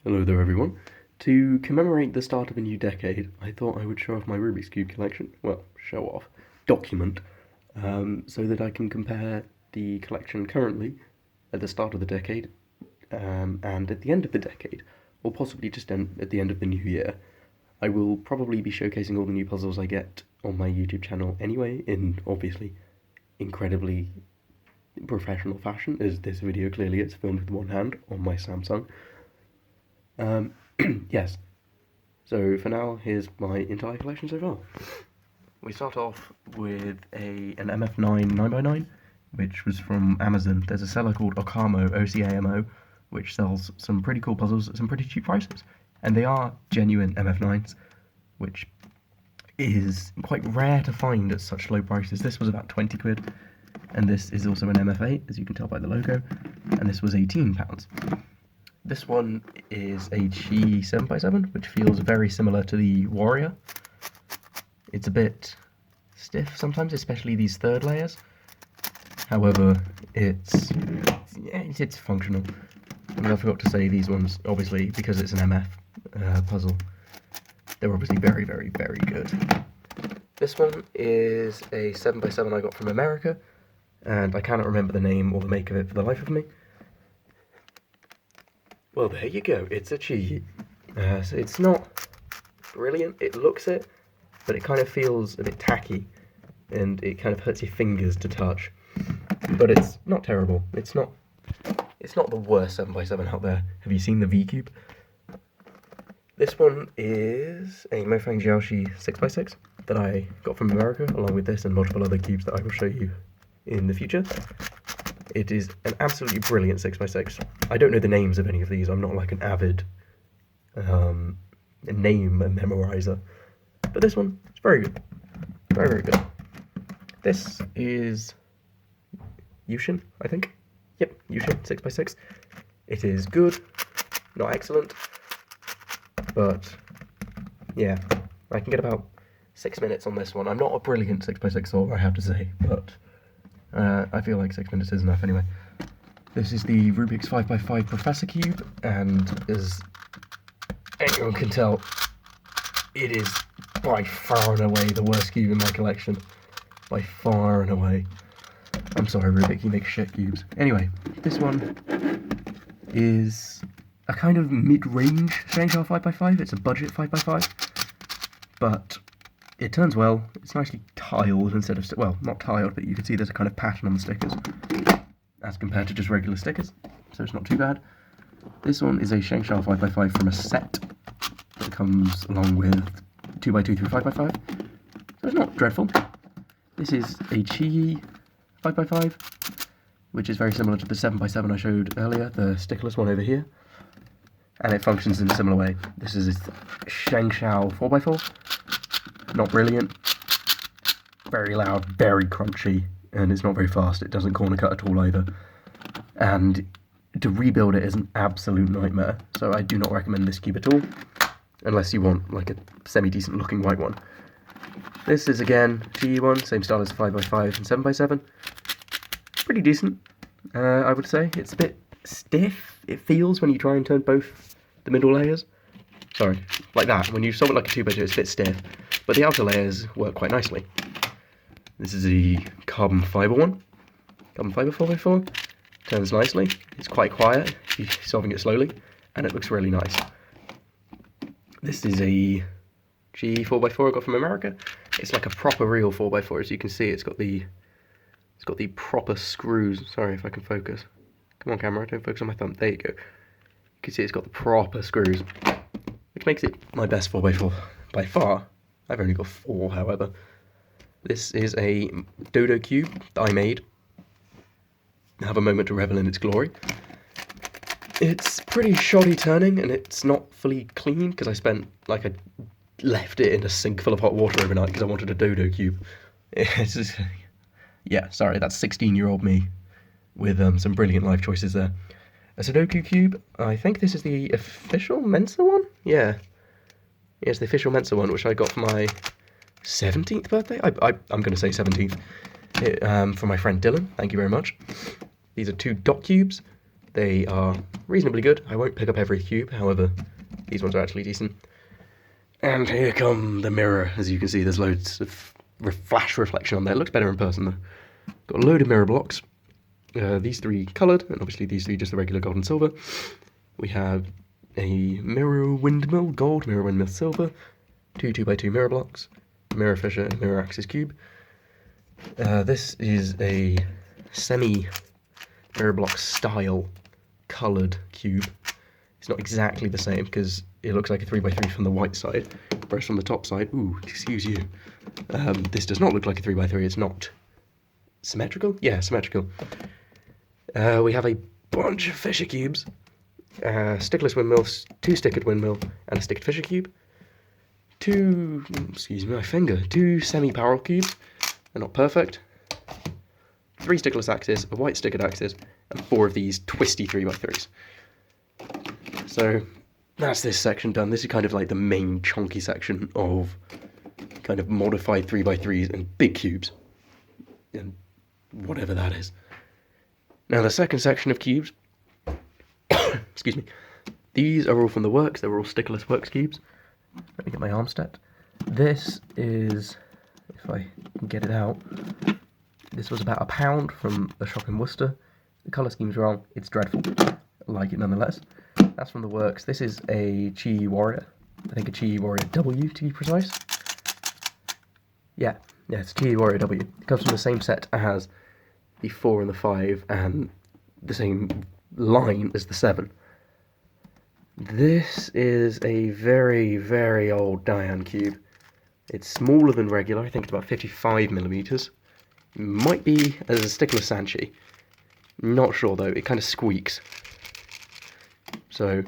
Hello there everyone. To commemorate the start of a new decade, I thought I would show off my Rubik's Cube collection. Well, show off. Document. So that I can compare the collection currently at the start of the decade and at the end of the decade, or possibly just at the end of the new year. I will probably be showcasing all the new puzzles I get on my YouTube channel anyway, in obviously incredibly professional fashion, as this video clearly is filmed with one hand on my Samsung. Yes, so for now, here's my entire collection so far. We start off with an MF9 9x9, which was from Amazon. There's a seller called Ocamo, O-C-A-M-O, which sells some pretty cool puzzles at some pretty cheap prices. And they are genuine MF9s, which is quite rare to find at such low prices. This was about 20 quid, and this is also an MF8, as you can tell by the logo, and this was £18. This one is a Chi 7x7, which feels very similar to the Warrior. It's a bit stiff sometimes, especially these third layers. However, it's functional. And I forgot to say these ones, obviously, because it's an MF puzzle, they're obviously very, very, very good. This one is a 7x7 I got from America, and I cannot remember the name or the make of it for the life of me. Well, there you go, it's a Chi. So it's not brilliant, it looks it, but it kind of feels a bit tacky, and it kind of hurts your fingers to touch. But it's not terrible, it's not the worst 7x7 out there. Have you seen the V-Cube? This one is a Mofang Jiaoshi 6x6 that I got from America, along with this and multiple other cubes that I will show you in the future. It is an absolutely brilliant 6x6. I don't know the names of any of these. I'm not like an avid name memorizer. But this one is very good. Very, very good. This is Yushin, I think. Yep, Yushin 6x6. It is good, not excellent, but yeah, I can get about 6 minutes on this one. I'm not a brilliant 6x6 solver, I have to say, but I feel like 6 minutes is enough anyway. This is the Rubik's 5x5 Professor Cube, and as anyone can tell, it is by far and away the worst cube in my collection. By far and away. I'm sorry, Rubik, you make shit cubes. Anyway, this one is a kind of mid-range Shanghai 5x5. It's a budget 5x5, but it turns well. It's nicely tiled instead of, well, not tiled, but you can see there's a kind of pattern on the stickers as compared to just regular stickers, so it's not too bad. This one is a Shanghai 5x5 from a set that comes along with 2x2 through 5x5, so it's not dreadful. This is a Chi 5x5, which is very similar to the 7x7 I showed earlier, the stickerless one over here, and it functions in a similar way. This is a Shengshao 4x4, not brilliant, very loud, very crunchy, and it's not very fast. It doesn't corner cut at all either, and to rebuild it is an absolute nightmare, so I do not recommend this cube at all, unless you want like a semi-decent looking white one. This is again GE one, same style as 5x5 and 7x7. Pretty decent, I would say. It's a bit stiff, it feels, when you try and turn both the middle layers. Sorry, like that. When you solve it like a 2x2, it's a bit stiff, but the outer layers work quite nicely. This is the carbon fibre one. Carbon fibre 4x4. Turns nicely. It's quite quiet if you're solving it slowly, and it looks really nice. This is a GE 4x4 I got from America. It's like a proper real 4x4, as you can see. It's got the proper screws. Sorry if I can focus. Come on, camera, don't focus on my thumb. There you go. You can see it's got the proper screws, which makes it my best 4x4 by far. I've only got 4, however. This is a Dodo cube that I made. Have a moment to revel in its glory. It's pretty shoddy turning, and it's not fully clean because I left it in a sink full of hot water overnight because I wanted a Dodo cube. It's just, yeah, sorry, that's 16-year-old me with some brilliant life choices there. A Sudoku cube. I think this is the official Mensa one. Yeah, it's the official Mensa one, which I got for my 17th birthday. I'm going to say 17th. From my friend Dylan. Thank you very much. These are 2 dot cubes. They are reasonably good. I won't pick up every cube, however, these ones are actually decent. And here come the mirror. As you can see, there's loads of flash reflection on there. It looks better in person though. Got a load of mirror blocks. These three coloured, and obviously these three just the regular gold and silver. We have a mirror windmill gold, mirror windmill silver, two 2x2 mirror blocks, mirror fissure, and mirror axis cube. This is a semi mirror block style coloured cube. It's not exactly the same because it looks like a 3x3 from the white side, whereas from the top side, ooh, excuse you, this does not look like a 3x3. It's not symmetrical? Yeah, symmetrical. We have a bunch of fissure cubes, stickless windmills, two stickered windmill, and a stickered fissure cube. Two, excuse me, my finger, two semi-barrel cubes. They're not perfect. Three stickless axes, a white stickered axis, and four of these twisty 3x3s. So that's this section done. This is kind of like the main chunky section of kind of modified 3x3s and big cubes, and whatever that is. Now the second section of cubes, excuse me, these are all from the works. They're all stickless works cubes. Let me get my arm stepped. This is, if I can get it out, this was about £1 from a shop in Worcester. The colour scheme's wrong. It's dreadful. I like it nonetheless. That's from the works. This is a Chi Warrior. I think a Chi Warrior W to be precise. Yeah, it's Chi Warrior W. It comes from the same set as the 4 and the 5 and the same line as the 7. This is a very, very old Diane cube. It's smaller than regular. I think it's about 55mm. Might be as a stickless Sanchi. Not sure though. It kind of squeaks. So,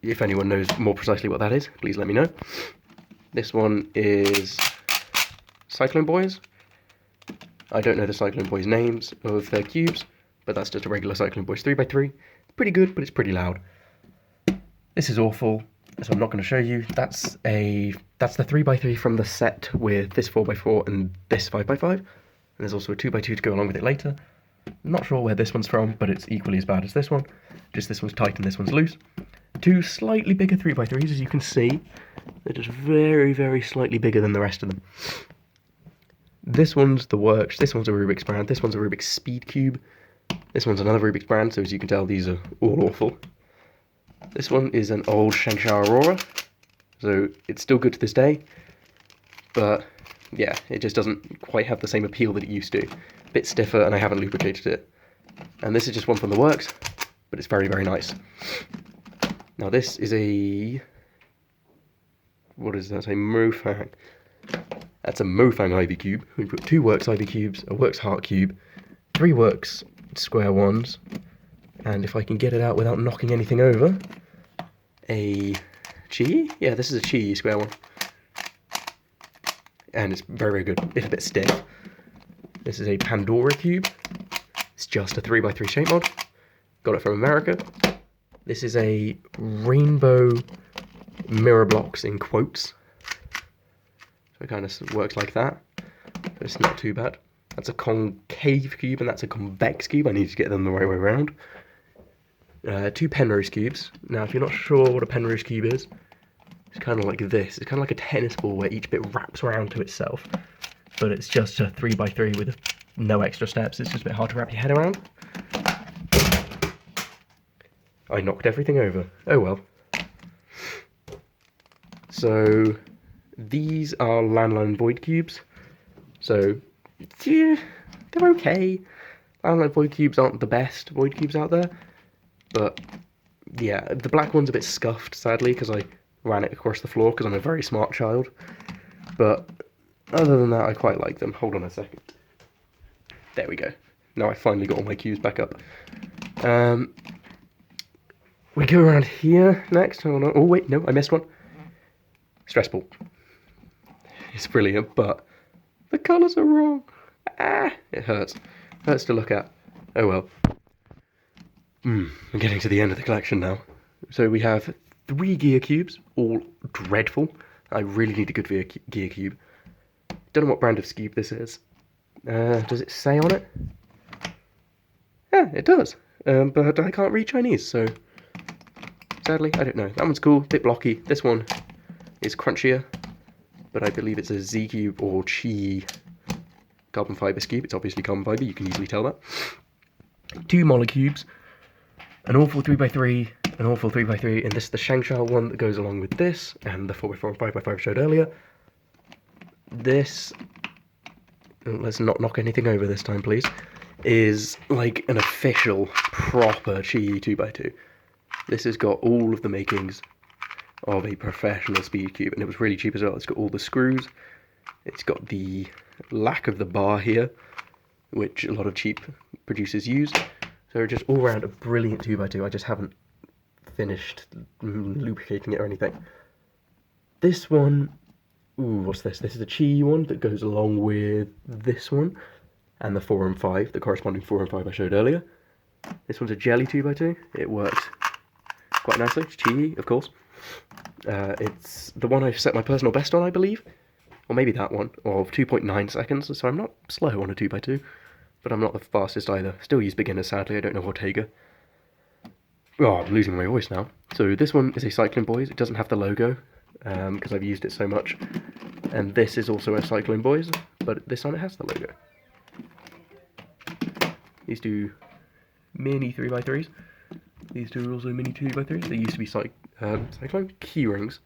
if anyone knows more precisely what that is, please let me know. This one is Cyclone Boys. I don't know the Cyclone Boys names of their cubes, but that's just a regular Cyclone Boys 3x3. Pretty good, but it's pretty loud. This is awful, so I'm not going to show you. That's the 3x3 from the set with this 4x4 and this 5x5. And there's also a 2x2 to go along with it later. I'm not sure where this one's from, but it's equally as bad as this one. Just this one's tight and this one's loose. Two slightly bigger 3x3s, as you can see. They're just very, very slightly bigger than the rest of them. This one's the works. This one's a Rubik's brand. This one's a Rubik's Speed Cube. This one's another Rubik's brand, so as you can tell, these are all awful. This one is an old Shenzhou Aurora, so it's still good to this day, but yeah, it just doesn't quite have the same appeal that it used to. A bit stiffer, and I haven't lubricated it. And this is just one from the works, but it's very, very nice. Now this is a... what is that? A Mofang. That's a Mofang Ivy Cube. We've got two Works Ivy Cubes, a Works Heart Cube, three Works Square Ones, and if I can get it out without knocking anything over, a Chi? Yeah, this is a Chi Square One. And it's very, very good. It's a bit stiff. This is a Pandora Cube. It's just a 3x3 shape mod. Got it from America. This is a Rainbow Mirror Blocks in quotes. So it kind of works like that. But it's not too bad. That's a concave cube and that's a convex cube. I need to get them the right way around. Two Penrose cubes. Now, if you're not sure what a Penrose cube is, it's kind of like this. It's kind of like a tennis ball where each bit wraps around to itself. But it's just a 3x3 with no extra steps. It's just a bit hard to wrap your head around. I knocked everything over. Oh well. So, these are Landline Void cubes. So, yeah, they're okay. Landline Void cubes aren't the best Void cubes out there. But, yeah, the black one's a bit scuffed, sadly, because I ran it across the floor because I'm a very smart child. But, other than that, I quite like them. Hold on a second. There we go. Now I finally got all my cubes back up. We go around here next. Hold on. Oh, wait, no, I missed one. Stress ball. It's brilliant, but the colours are wrong. Ah, it hurts. Hurts to look at. Oh well. I'm getting to the end of the collection now. So we have 3 gear cubes, all dreadful. I really need a good gear cube. Don't know what brand of cube this is. Does it say on it? Yeah, it does. but I can't read Chinese, so sadly, I don't know. That one's cool, bit blocky. This one is crunchier, but I believe it's a Z cube or Chi carbon fibre cube. It's obviously carbon fibre, you can easily tell that. 2 Mola cubes, an awful 3x3, an awful 3x3, and this is the Shangshao one that goes along with this, and the 4x4 and 5x5 I showed earlier. This, let's not knock anything over this time, please, is like an official, proper Chi 2x2. This has got all of the makings of a professional speed cube, and it was really cheap as well. It's got all the screws, it's got the lack of the bar here, which a lot of cheap producers use. So just all around a brilliant 2x2. I just haven't finished lubricating it or anything. This one, ooh, what's this? This is the Chi one that goes along with this one, and the 4 and 5, the corresponding 4 and 5 I showed earlier. This one's a jelly 2x2. It works quite nicely. It's Chi, of course. It's the one I've set my personal best on, I believe. Or maybe that one, of 2.9 seconds, so I'm not slow on a 2x2, but I'm not the fastest either. Still use beginner, sadly, I don't know Ortega. Oh, I'm losing my voice now. So this one is a Cycling Boys. It doesn't have the logo, because I've used it so much. And this is also a Cycling Boys, but this time it has the logo. These two mini 3x3s. These two are also mini 2x3s. They used to be Cyclone key rings,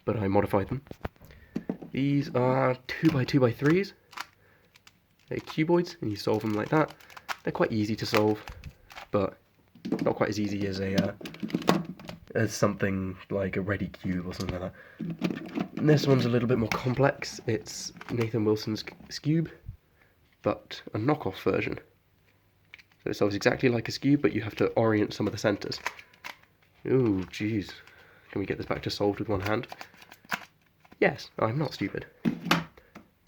but I modified them. These are 2x2x3s. They're cuboids, and you solve them like that. They're quite easy to solve, but not quite as easy as something like a ready cube or something like that. And this one's a little bit more complex. It's Nathan Wilson's Scube, but a knockoff version. So it solves exactly like a Scube, but you have to orient some of the centers. Ooh, jeez. Can we get this back to solved with one hand? Yes, I'm not stupid.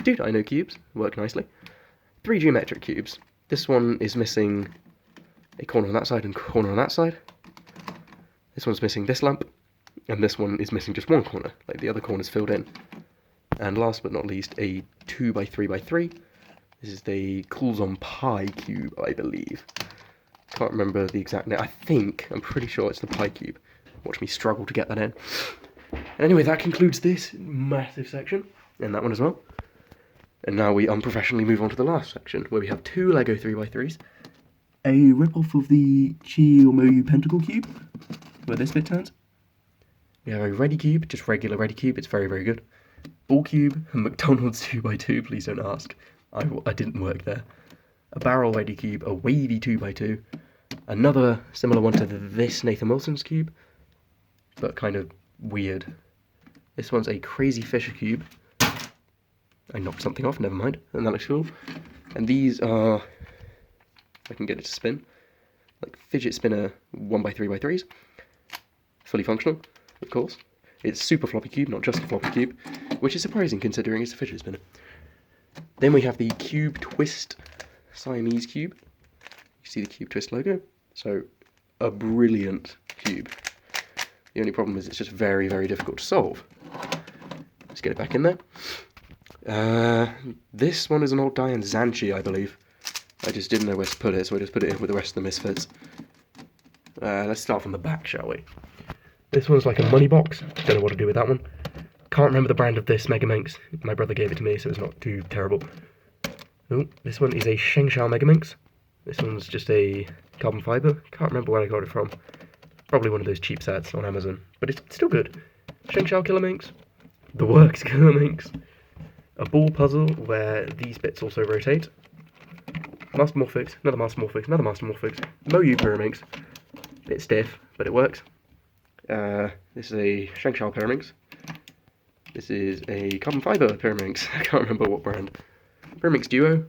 Dude, I know cubes. Work nicely. 3 geometric cubes. This one is missing a corner on that side and corner on that side. This one's missing this lamp, and this one is missing just one corner, like the other corner's filled in. And last but not least, a 2x3x3. This is the Coulson Pi cube, I believe. Can't remember the exact name. I'm pretty sure it's the Pi cube. Watch me struggle to get that in. Anyway, that concludes this massive section, and that one as well. And now we unprofessionally move on to the last section, where we have 2 Lego 3x3s, a rip-off of the Chi or Moyu Pentacle cube, where this bit turns. We have a ready cube, just regular ready cube, it's very, very good. Ball cube, a McDonald's 2x2, please don't ask. I didn't work there. A barrel ready cube, a wavy 2x2, another similar one to this Nathan Wilson's cube, but kind of weird. This one's a Crazy Fisher cube. I knocked something off, never mind, and that looks cool. And these are, if I can get it to spin, like fidget spinner 1x3x3s. Fully functional, of course. It's super floppy cube, not just a floppy cube, which is surprising considering it's a fidget spinner. Then we have the Cube Twist Siamese cube. You see the Cube Twist logo? So, a brilliant cube. The only problem is it's just very, very difficult to solve. Let's get it back in there. This one is an old Diane Zanchi, I believe. I just didn't know where to put it, so I just put it in with the rest of the Misfits. Let's start from the back, shall we? This one's like a money box. Don't know what to do with that one. Can't remember the brand of this Megaminx. My brother gave it to me, so it's not too terrible. Oh, this one is a Shengshao Megaminx. This one's just a carbon fibre. Can't remember where I got it from. Probably one of those cheap sets on Amazon, but it's still good. Shengshao Killer Minx. The Works Killer Minx. A ball puzzle where these bits also rotate. Master Morphix, another Master Morphix, another Master Morphix. Moyu Pyraminx. Bit stiff, but it works. This is a Shengshao Pyraminx. This is a carbon fibre Pyraminx. I can't remember what brand. Pyraminx Duo.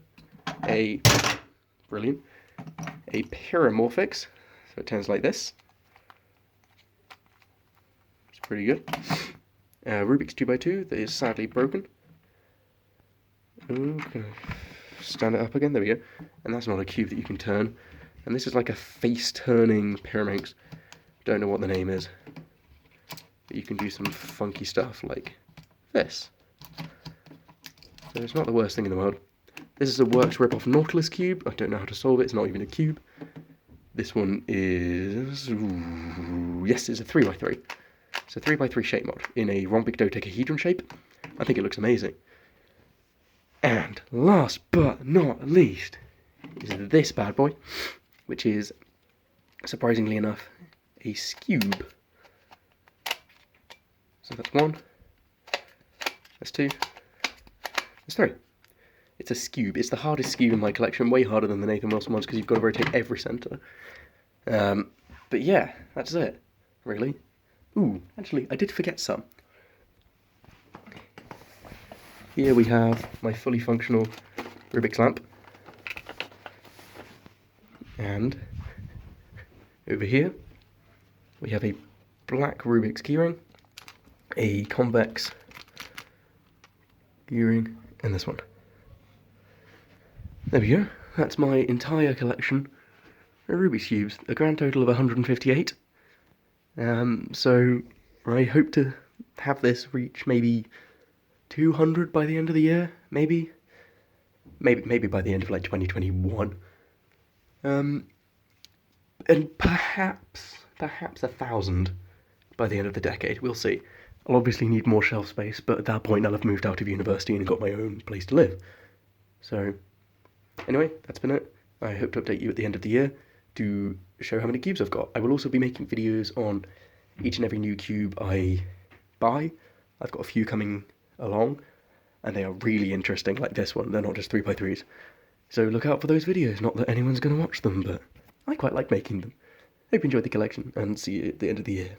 Brilliant. A Pyramorphix. So it turns like this. It's pretty good. Rubik's 2x2 that is sadly broken. Ooh, can I stand it up again? There we go. And that's not a cube that you can turn. And this is like a face-turning Pyraminx. Don't know what the name is. But you can do some funky stuff like this. So it's not the worst thing in the world. This is a Works rip-off Nautilus cube. I don't know how to solve it. It's not even a cube. This one is, yes, it's a 3x3. It's a 3x3 shape mod in a rhombic dodecahedron shape. I think it looks amazing. And last but not least is this bad boy, which is, surprisingly enough, a scube. So that's one, that's two, that's three. It's a scube. It's the hardest scube in my collection, way harder than the Nathan Wilson ones because you've got to rotate every centre. But yeah, that's it, really. Ooh, actually, I did forget some. Here we have my fully functional Rubik's lamp. And over here, we have a black Rubik's keyring, a convex keyring, and this one. There we go. That's my entire collection of Rubik's Cubes, a grand total of 158. So I hope to have this reach maybe 200 by the end of the year, maybe by the end of like 2021. And perhaps 1,000 by the end of the decade. We'll see. I'll obviously need more shelf space, but at that point I'll have moved out of university and got my own place to live. So anyway, that's been it. I hope to update you at the end of the year to show how many cubes I've got. I will also be making videos on each and every new cube I buy. I've got a few coming along, and they are really interesting, like this one. They're not just 3x3s. So look out for those videos. Not that anyone's going to watch them, but I quite like making them. Hope you enjoyed the collection, and see you at the end of the year.